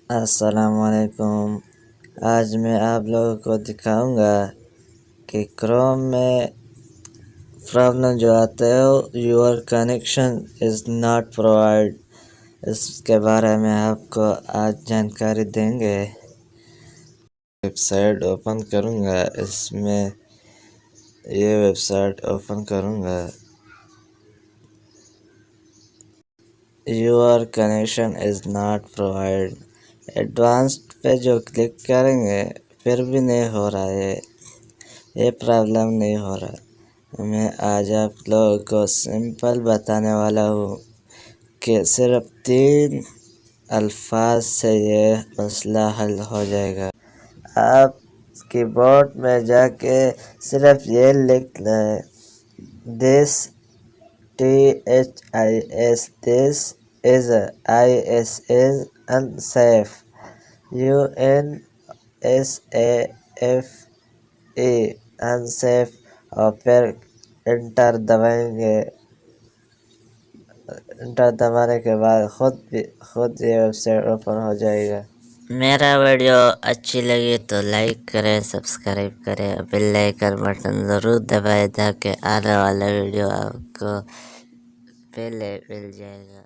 السلام علیکم۔ آج میں آپ لوگوں کو دکھاؤں گا کہ کروم میں پرابلم جو آتا ہے your connection is not provide, اس کے بارے میں آپ کو آج جانکاری دیں گے۔ ویب سائٹ اوپن کروں گا، اس میں یہ ویب سائٹ اوپن کروں گا۔ Your connection is not provide, advanced پہ جو کلک کریں گے پھر بھی نہیں ہو رہا ہے، یہ پرابلم نہیں ہو رہا۔ میں آج آپ لوگوں کو سمپل بتانے والا ہوں کہ صرف 3 الفاظ سے یہ مسئلہ حل ہو جائے گا۔ آپ کی بورڈ میں جا کے صرف یہ لکھ لیں دس THIS this is unsafe UNSAFE unsafe اور پھر انٹر دبائیں گے۔ انٹر دبانے کے بعد خود یہ ویب سائٹ اوپن ہو جائے گا۔ میرا ویڈیو اچھی لگی تو لائک کریں، سبسکرائب کریں، بیل آئیکن بٹن ضرور دبائیں تاکہ آنے والا ویڈیو آپ کو پہلے مل جائے گا۔